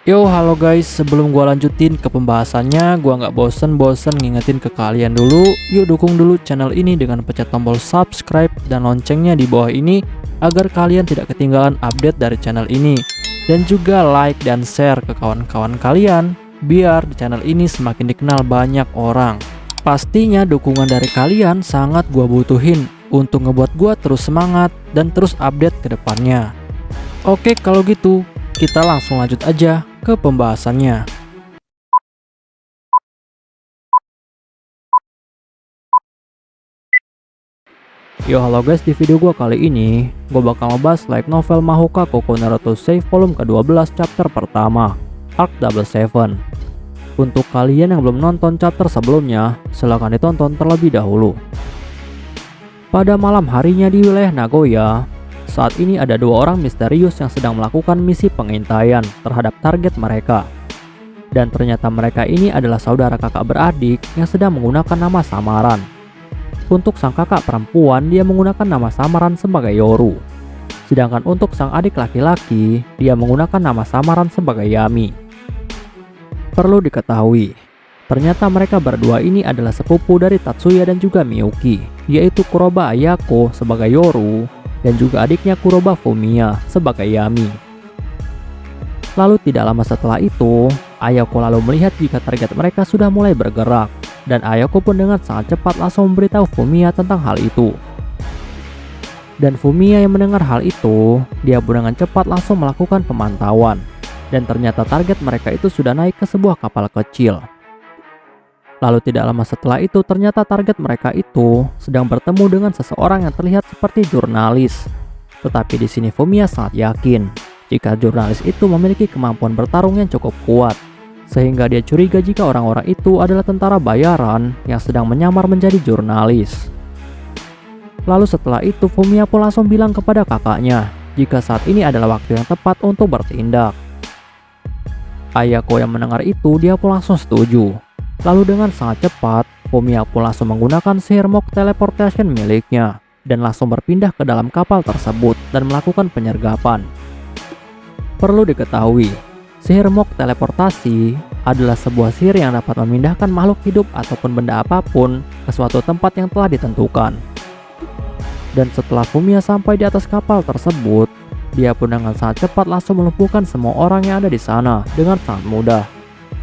Yo, halo guys, sebelum gua lanjutin ke pembahasannya, gua nggak bosen-bosen ngingetin ke kalian dulu, yuk dukung dulu channel ini dengan pencet tombol subscribe dan loncengnya di bawah ini agar kalian tidak ketinggalan update dari channel ini. Dan juga like dan share ke kawan-kawan kalian, biar di channel ini semakin dikenal banyak orang. Pastinya dukungan dari kalian sangat gua butuhin untuk ngebuat gua terus semangat dan terus update ke depannya. Oke, kalau gitu kita langsung lanjut aja ke pembahasannya. Yo, halo guys, di video gua kali ini gua bakal ngebahas light novel Mahoka Koko Naruto Save volume ke-12 chapter pertama, Arc Double Seven. Untuk kalian yang belum nonton chapter sebelumnya, silahkan ditonton terlebih dahulu. Pada malam harinya di wilayah Nagoya, saat ini ada dua orang misterius yang sedang melakukan misi pengintaian terhadap target mereka. Dan ternyata mereka ini adalah saudara kakak beradik yang sedang menggunakan nama samaran. Untuk sang kakak perempuan, dia menggunakan nama samaran sebagai Yoru. Sedangkan untuk sang adik laki-laki, dia menggunakan nama samaran sebagai Yami. Perlu diketahui, ternyata mereka berdua ini adalah sepupu dari Tatsuya dan juga Miyuki, yaitu Kuroba Ayako sebagai Yoru dan juga adiknya Kuroba Fumiya sebagai Yami. Lalu tidak lama setelah itu, Ayako lalu melihat jika target mereka sudah mulai bergerak, dan Ayako pun dengan sangat cepat langsung memberitahu Fumiya tentang hal itu. Dan Fumiya yang mendengar hal itu, dia pun dengan cepat langsung melakukan pemantauan, dan ternyata target mereka itu sudah naik ke sebuah kapal kecil. Lalu tidak lama setelah itu, ternyata target mereka itu sedang bertemu dengan seseorang yang terlihat seperti jurnalis. Tetapi di sini Fumiya sangat yakin jika jurnalis itu memiliki kemampuan bertarung yang cukup kuat, sehingga dia curiga jika orang-orang itu adalah tentara bayaran yang sedang menyamar menjadi jurnalis. Lalu setelah itu Fumiya pun langsung bilang kepada kakaknya jika saat ini adalah waktu yang tepat untuk bertindak. Ayako yang mendengar itu, dia pun langsung setuju. Lalu dengan sangat cepat, Fumiya pun langsung menggunakan sihir Mock Teleportation miliknya dan langsung berpindah ke dalam kapal tersebut dan melakukan penyergapan. Perlu diketahui, sihir Mock Teleportasi adalah sebuah sihir yang dapat memindahkan makhluk hidup ataupun benda apapun ke suatu tempat yang telah ditentukan. Dan setelah Fumiya sampai di atas kapal tersebut, dia pun dengan sangat cepat langsung melumpuhkan semua orang yang ada di sana dengan sangat mudah.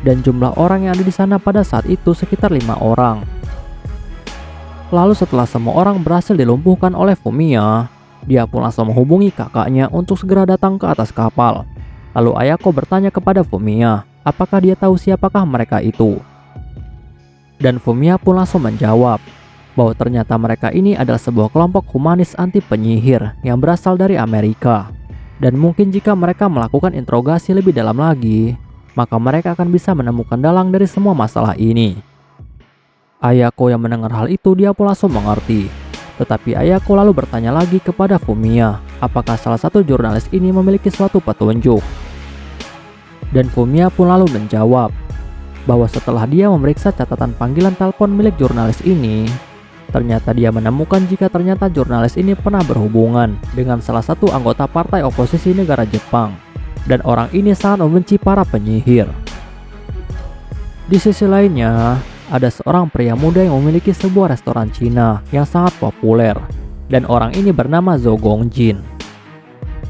Dan jumlah orang yang ada di sana pada saat itu sekitar 5 orang. Lalu setelah semua orang berhasil dilumpuhkan oleh Fumiya, dia pun langsung menghubungi kakaknya untuk segera datang ke atas kapal. Lalu Ayako bertanya kepada Fumiya, apakah dia tahu siapakah mereka itu? Dan Fumiya pun langsung menjawab bahwa ternyata mereka ini adalah sebuah kelompok humanis anti penyihir yang berasal dari Amerika. Dan mungkin jika mereka melakukan interogasi lebih dalam lagi, maka mereka akan bisa menemukan dalang dari semua masalah ini. Ayako yang mendengar hal itu, dia pun langsung mengerti. Tetapi Ayako lalu bertanya lagi kepada Fumiya, apakah salah satu jurnalis ini memiliki suatu petunjuk. Dan Fumiya pun lalu menjawab bahwa setelah dia memeriksa catatan panggilan telepon milik jurnalis ini, ternyata dia menemukan jika ternyata jurnalis ini pernah berhubungan dengan salah satu anggota partai oposisi negara Jepang. Dan orang ini sangat membenci para penyihir. Di sisi lainnya, ada seorang pria muda yang memiliki sebuah restoran Cina yang sangat populer, dan orang ini bernama Zhou Gongjin.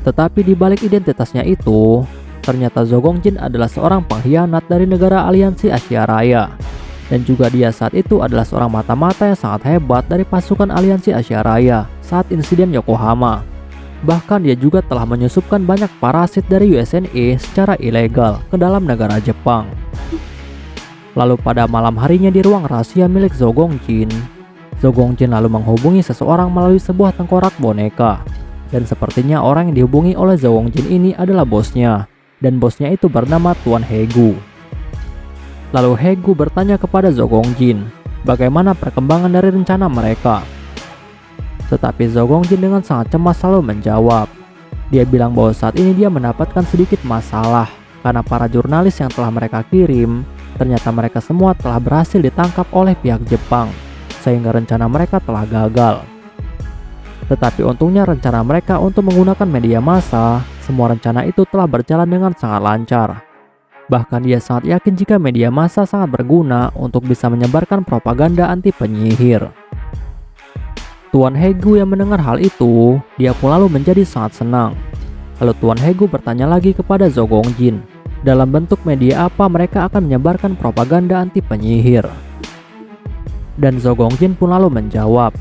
Tetapi di balik identitasnya itu, ternyata Zhou Gongjin adalah seorang pengkhianat dari negara Aliansi Asia Raya, dan juga dia saat itu adalah seorang mata-mata yang sangat hebat dari pasukan Aliansi Asia Raya saat insiden Yokohama. Bahkan dia juga telah menyusupkan banyak parasit dari USNA secara ilegal ke dalam negara Jepang. Lalu pada malam harinya di ruang rahasia milik Zhou Gongjin lalu menghubungi seseorang melalui sebuah tengkorak boneka. Dan sepertinya orang yang dihubungi oleh Zhou Gongjin ini adalah bosnya, dan bosnya itu bernama Tuan Hegu. Lalu Hegu bertanya kepada Zhou Gongjin bagaimana perkembangan dari rencana mereka. Tetapi Zhou Gongjin dengan sangat cemas selalu menjawab. Dia bilang bahwa saat ini dia mendapatkan sedikit masalah karena para jurnalis yang telah mereka kirim, ternyata mereka semua telah berhasil ditangkap oleh pihak Jepang, sehingga rencana mereka telah gagal. Tetapi untungnya rencana mereka untuk menggunakan media massa, semua rencana itu telah berjalan dengan sangat lancar. Bahkan dia sangat yakin jika media massa sangat berguna untuk bisa menyebarkan propaganda anti penyihir. Tuan Hegu yang mendengar hal itu, dia pun lalu menjadi sangat senang. Lalu Tuan Hegu bertanya lagi kepada Zhou Gongjin, dalam bentuk media apa mereka akan menyebarkan propaganda anti penyihir. Dan Zhou Gongjin pun lalu menjawab.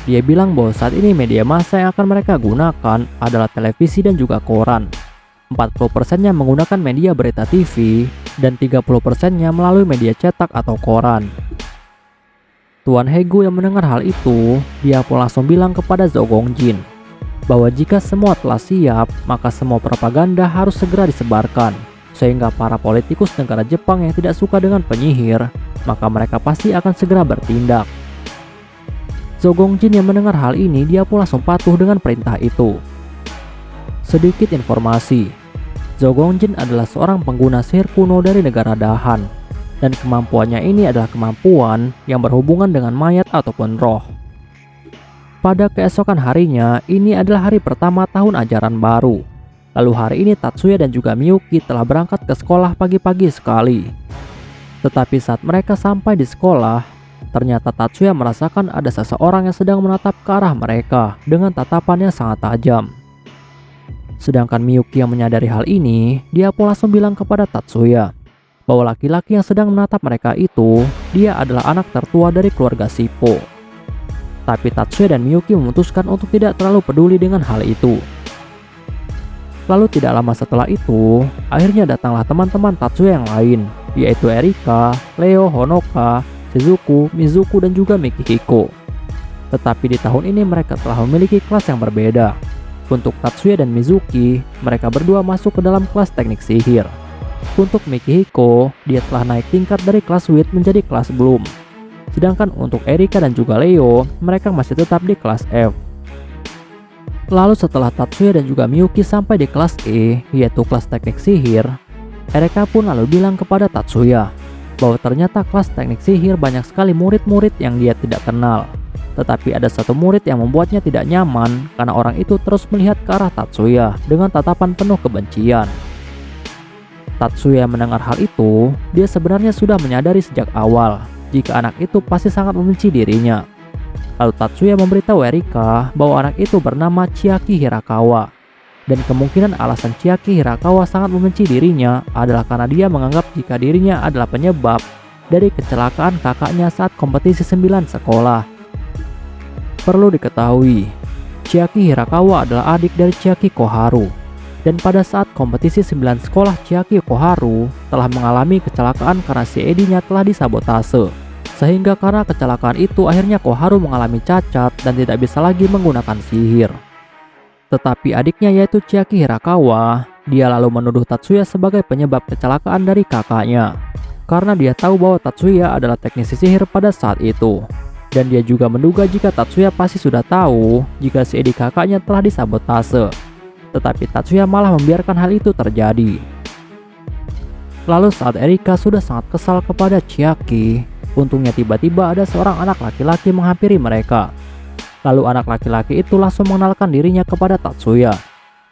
Dia bilang bahwa saat ini media massa yang akan mereka gunakan adalah televisi dan juga koran. 40%-nya menggunakan media berita TV dan 30%-nya melalui media cetak atau koran. Tuan Hegu yang mendengar hal itu, dia pun langsung bilang kepada Zhou Gongjin bahwa jika semua telah siap, maka semua propaganda harus segera disebarkan, sehingga para politikus negara Jepang yang tidak suka dengan penyihir, maka mereka pasti akan segera bertindak. Zhou Gongjin yang mendengar hal ini, dia pun langsung patuh dengan perintah itu. Sedikit informasi, Zhou Gongjin adalah seorang pengguna sihir kuno dari negara Dahan, dan kemampuannya ini adalah kemampuan yang berhubungan dengan mayat ataupun roh. Pada keesokan harinya, ini adalah hari pertama tahun ajaran baru. Lalu hari ini Tatsuya dan juga Miyuki telah berangkat ke sekolah pagi-pagi sekali. Tetapi saat mereka sampai di sekolah, ternyata Tatsuya merasakan ada seseorang yang sedang menatap ke arah mereka dengan tatapannya sangat tajam. Sedangkan Miyuki yang menyadari hal ini, dia pun langsung bilang kepada Tatsuya bahwa laki-laki yang sedang menatap mereka itu, dia adalah anak tertua dari keluarga Shippo. Tapi Tatsuya dan Miyuki memutuskan untuk tidak terlalu peduli dengan hal itu. Lalu tidak lama setelah itu, akhirnya datanglah teman-teman Tatsuya yang lain, yaitu Erika, Leo, Honoka, Shizuku, Mizuku, dan juga Mikihiko. Tetapi di tahun ini mereka telah memiliki kelas yang berbeda. Untuk Tatsuya dan Mizuki, mereka berdua masuk ke dalam kelas teknik sihir. Untuk Mikihiko, dia telah naik tingkat dari kelas Wit menjadi kelas Bloom. Sedangkan untuk Erika dan juga Leo, mereka masih tetap di kelas F. Lalu setelah Tatsuya dan juga Miyuki sampai di kelas E, yaitu kelas teknik sihir, Erika pun lalu bilang kepada Tatsuya bahwa ternyata kelas teknik sihir banyak sekali murid-murid yang dia tidak kenal. Tetapi ada satu murid yang membuatnya tidak nyaman karena orang itu terus melihat ke arah Tatsuya dengan tatapan penuh kebencian. Tatsuya mendengar hal itu, dia sebenarnya sudah menyadari sejak awal jika anak itu pasti sangat membenci dirinya. Lalu Tatsuya memberitahu Erika bahwa anak itu bernama Chiaki Hirakawa. Dan kemungkinan alasan Chiaki Hirakawa sangat membenci dirinya adalah karena dia menganggap jika dirinya adalah penyebab dari kecelakaan kakaknya saat kompetisi 9 sekolah. Perlu diketahui, Chiaki Hirakawa adalah adik dari Chiaki Koharu. Dan pada saat kompetisi 9 sekolah, Chiaki Koharu telah mengalami kecelakaan karena si Edi-nya telah disabotase. Sehingga karena kecelakaan itu akhirnya Koharu mengalami cacat dan tidak bisa lagi menggunakan sihir. Tetapi adiknya yaitu Chiaki Hirakawa, dia lalu menuduh Tatsuya sebagai penyebab kecelakaan dari kakaknya. Karena dia tahu bahwa Tatsuya adalah teknisi sihir pada saat itu. Dan dia juga menduga jika Tatsuya pasti sudah tahu jika si Edi kakaknya telah disabotase. Tetapi Tatsuya malah membiarkan hal itu terjadi. Lalu saat Erika sudah sangat kesal kepada Chiaki, untungnya tiba-tiba ada seorang anak laki-laki menghampiri mereka. Lalu anak laki-laki itu langsung mengenalkan dirinya kepada Tatsuya.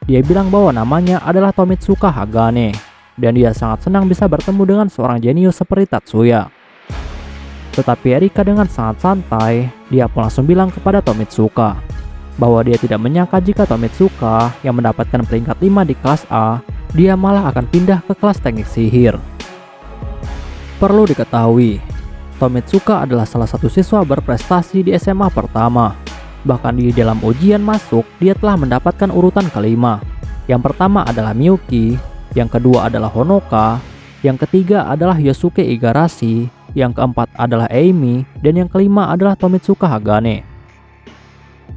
Dia bilang bahwa namanya adalah Tomitsuka Hagane, dan dia sangat senang bisa bertemu dengan seorang jenius seperti Tatsuya. Tetapi Erika dengan sangat santai, dia pun langsung bilang kepada Tomitsuka bahwa dia tidak menyangka jika Tomitsuka yang mendapatkan peringkat 5 di kelas A, dia malah akan pindah ke kelas teknik sihir. Perlu diketahui, Tomitsuka adalah salah satu siswa berprestasi di SMA pertama. Bahkan di dalam ujian masuk, dia telah mendapatkan urutan kelima. Yang pertama adalah Miyuki, yang kedua adalah Honoka, yang ketiga adalah Yosuke Igarashi, yang keempat adalah Amy, dan yang kelima adalah Tomitsuka Hagane.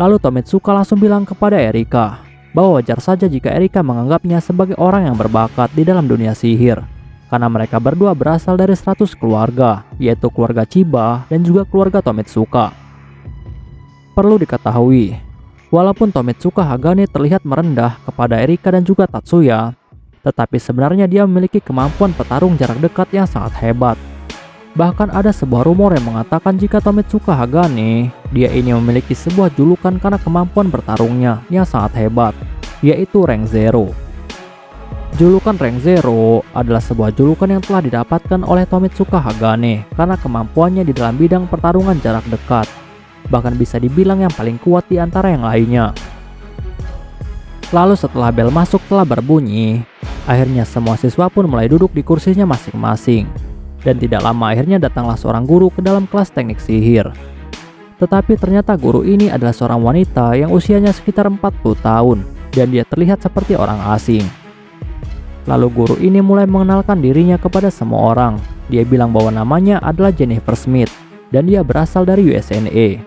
Lalu Tomitsuka langsung bilang kepada Erika bahwa wajar saja jika Erika menganggapnya sebagai orang yang berbakat di dalam dunia sihir. Karena mereka berdua berasal dari 100 keluarga, yaitu keluarga Chiba dan juga keluarga Tomitsuka. Perlu diketahui, walaupun Tomitsuka Hagane terlihat merendah kepada Erika dan juga Tatsuya, tetapi sebenarnya dia memiliki kemampuan petarung jarak dekat yang sangat hebat. Bahkan ada sebuah rumor yang mengatakan jika Tomitsuka Hagane, dia ini memiliki sebuah julukan karena kemampuan bertarungnya yang sangat hebat, yaitu rank 0. Julukan Rank Zero adalah sebuah julukan yang telah didapatkan oleh Tomitsuka Hagane karena kemampuannya di dalam bidang pertarungan jarak dekat. Bahkan bisa dibilang yang paling kuat di antara yang lainnya. Lalu setelah bel masuk telah berbunyi, akhirnya semua siswa pun mulai duduk di kursinya masing-masing. Dan tidak lama akhirnya datanglah seorang guru ke dalam kelas teknik sihir. Tetapi ternyata guru ini adalah seorang wanita yang usianya sekitar 40 tahun dan dia terlihat seperti orang asing. Lalu guru ini mulai mengenalkan dirinya kepada semua orang. Dia bilang bahwa namanya adalah Jennifer Smith dan dia berasal dari USNA.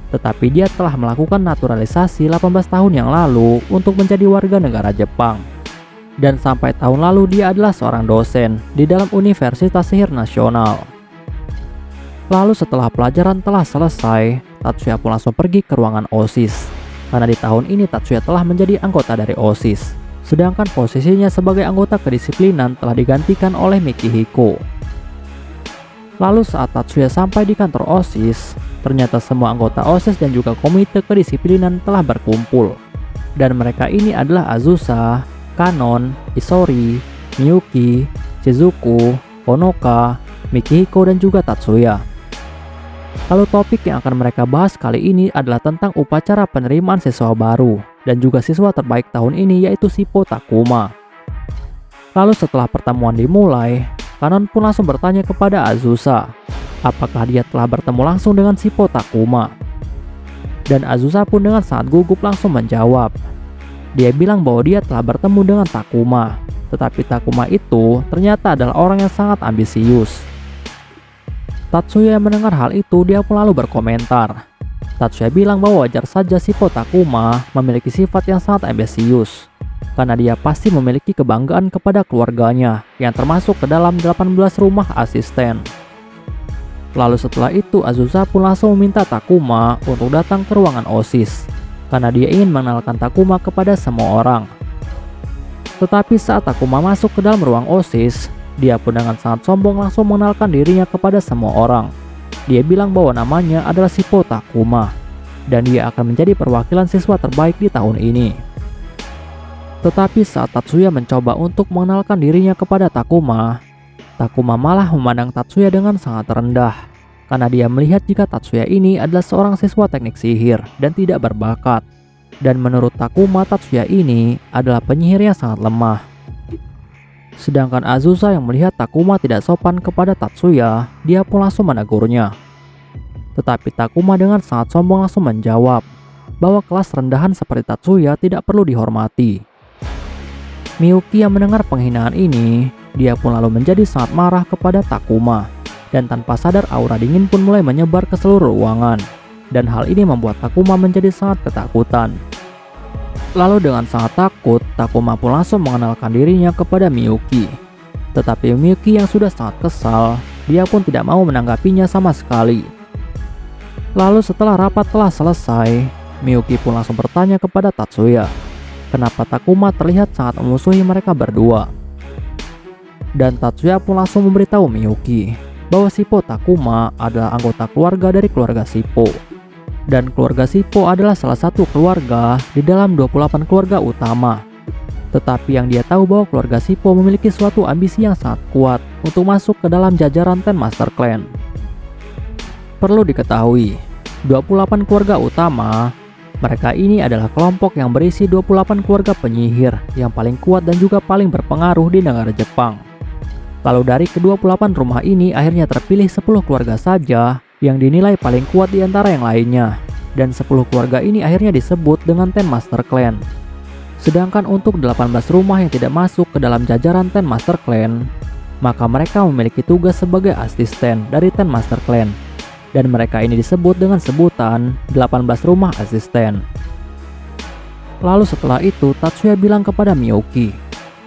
Tetapi dia telah melakukan naturalisasi 18 tahun yang lalu untuk menjadi warga negara Jepang. Dan sampai tahun lalu dia adalah seorang dosen di dalam Universitas Sihir Nasional. Lalu setelah pelajaran telah selesai, Tatsuya pun langsung pergi ke ruangan OSIS. Karena di tahun ini Tatsuya telah menjadi anggota dari OSIS. Sedangkan posisinya sebagai anggota kedisiplinan telah digantikan oleh Mikihiko. Lalu saat Tatsuya sampai di kantor OSIS, ternyata semua anggota OSIS dan juga komite kedisiplinan telah berkumpul. Dan mereka ini adalah Azusa, Kanon, Isori, Miyuki, Shizuku, Honoka, Mikihiko, dan juga Tatsuya. Lalu topik yang akan mereka bahas kali ini adalah tentang upacara penerimaan siswa baru dan juga siswa terbaik tahun ini yaitu Shippo Takuma. Lalu setelah pertemuan dimulai, Kanon pun langsung bertanya kepada Azusa, apakah dia telah bertemu langsung dengan Shippo Takuma. Dan Azusa pun dengan sangat gugup langsung menjawab. Dia bilang bahwa dia telah bertemu dengan Takuma, tetapi Takuma itu ternyata adalah orang yang sangat ambisius. Tatsuya yang mendengar hal itu, dia pun lalu berkomentar. Tatsuya bilang bahwa wajar saja Shippo Takuma memiliki sifat yang sangat ambisius, karena dia pasti memiliki kebanggaan kepada keluarganya yang termasuk ke dalam 18 rumah asisten. Lalu setelah itu Azusa pun langsung meminta Takuma untuk datang ke ruangan OSIS. Karena dia ingin mengenalkan Takuma kepada semua orang. Tetapi saat Takuma masuk ke dalam ruang OSIS, dia pun dengan sangat sombong langsung mengenalkan dirinya kepada semua orang. Dia bilang bahwa namanya adalah Shippo Takuma, dan dia akan menjadi perwakilan siswa terbaik di tahun ini. Tetapi saat Tatsuya mencoba untuk mengenalkan dirinya kepada Takuma, Takuma malah memandang Tatsuya dengan sangat rendah. Karena dia melihat jika Tatsuya ini adalah seorang siswa teknik sihir dan tidak berbakat. Dan menurut Takuma, Tatsuya ini adalah penyihir yang sangat lemah. Sedangkan Azusa yang melihat Takuma tidak sopan kepada Tatsuya, dia pun langsung menegurnya. Tetapi Takuma dengan sangat sombong langsung menjawab bahwa kelas rendahan seperti Tatsuya tidak perlu dihormati. Miyuki yang mendengar penghinaan ini, dia pun lalu menjadi sangat marah kepada Takuma. Dan tanpa sadar aura dingin pun mulai menyebar ke seluruh ruangan. Dan hal ini membuat Takuma menjadi sangat ketakutan. Lalu dengan sangat takut, Takuma pun langsung mengenalkan dirinya kepada Miyuki. Tetapi Miyuki yang sudah sangat kesal, dia pun tidak mau menanggapinya sama sekali. Lalu setelah rapat telah selesai, Miyuki pun langsung bertanya kepada Tatsuya, kenapa Takuma terlihat sangat memusuhi mereka berdua. Dan Tatsuya pun langsung memberitahu Miyuki bahwa Shippo Takuma adalah anggota keluarga dari keluarga Shippo. Dan keluarga Shippo adalah salah satu keluarga di dalam 28 keluarga utama. Tetapi yang dia tahu bahwa keluarga Shippo memiliki suatu ambisi yang sangat kuat untuk masuk ke dalam jajaran Ten Master Clan. Perlu diketahui, 28 keluarga utama, mereka ini adalah kelompok yang berisi 28 keluarga penyihir yang paling kuat dan juga paling berpengaruh di negara Jepang. Lalu dari ke-28 rumah ini akhirnya terpilih 10 keluarga saja yang dinilai paling kuat di antara yang lainnya. Dan 10 keluarga ini akhirnya disebut dengan Ten Master Clan. Sedangkan untuk 18 rumah yang tidak masuk ke dalam jajaran Ten Master Clan, maka mereka memiliki tugas sebagai asisten dari Ten Master Clan. Dan mereka ini disebut dengan sebutan 18 rumah asisten. Lalu setelah itu Tatsuya bilang kepada Miyuki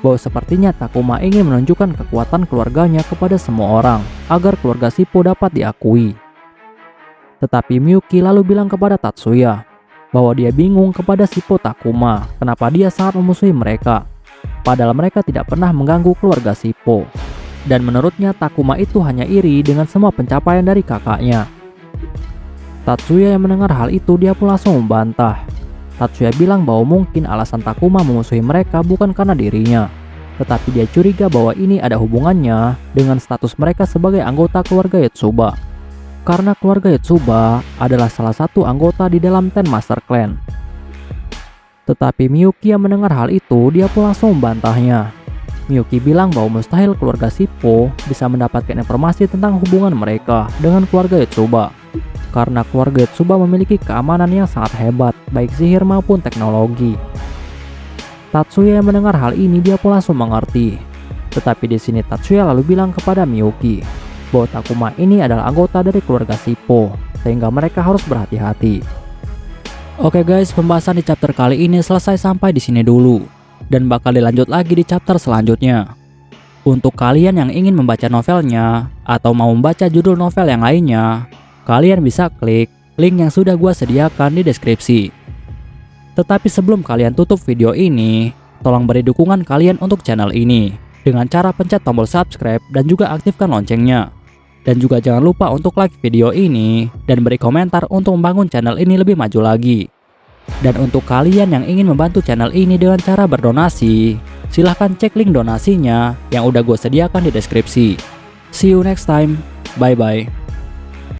bahwa sepertinya Takuma ingin menunjukkan kekuatan keluarganya kepada semua orang agar keluarga Shippo dapat diakui. Tetapi Miyuki lalu bilang kepada Tatsuya bahwa dia bingung kepada Shippo Takuma kenapa dia sangat memusuhi mereka, padahal mereka tidak pernah mengganggu keluarga Shippo. Dan menurutnya Takuma itu hanya iri dengan semua pencapaian dari kakaknya. Tatsuya yang mendengar hal itu dia pun langsung membantah. Tatsuya bilang bahwa mungkin alasan Takuma memusuhi mereka bukan karena dirinya, tetapi dia curiga bahwa ini ada hubungannya dengan status mereka sebagai anggota keluarga Yotsuba. Karena keluarga Yotsuba adalah salah satu anggota di dalam Ten Master Clan. Tetapi Miyuki yang mendengar hal itu, dia pun langsung membantahnya. Miyuki bilang bahwa mustahil keluarga Shippo bisa mendapatkan informasi tentang hubungan mereka dengan keluarga Yotsuba. Karena keluarga Yotsuba memiliki keamanan yang sangat hebat, baik sihir maupun teknologi. Tatsuya yang mendengar hal ini, dia pun langsung mengerti. Tetapi di sini Tatsuya lalu bilang kepada Miyuki bahwa Takuma ini adalah anggota dari keluarga Shippo, sehingga mereka harus berhati-hati. Oke guys, pembahasan di chapter kali ini selesai sampai di sini dulu, dan bakal dilanjut lagi di chapter selanjutnya. Untuk kalian yang ingin membaca novelnya atau mau membaca judul novel yang lainnya, kalian bisa klik link yang sudah gua sediakan di deskripsi. Tetapi sebelum kalian tutup video ini, tolong beri dukungan kalian untuk channel ini dengan cara pencet tombol subscribe dan juga aktifkan loncengnya. Dan juga jangan lupa untuk like video ini dan beri komentar untuk membangun channel ini lebih maju lagi. Dan untuk kalian yang ingin membantu channel ini dengan cara berdonasi, silahkan cek link donasinya yang udah gue sediakan di deskripsi. See you next time, bye bye.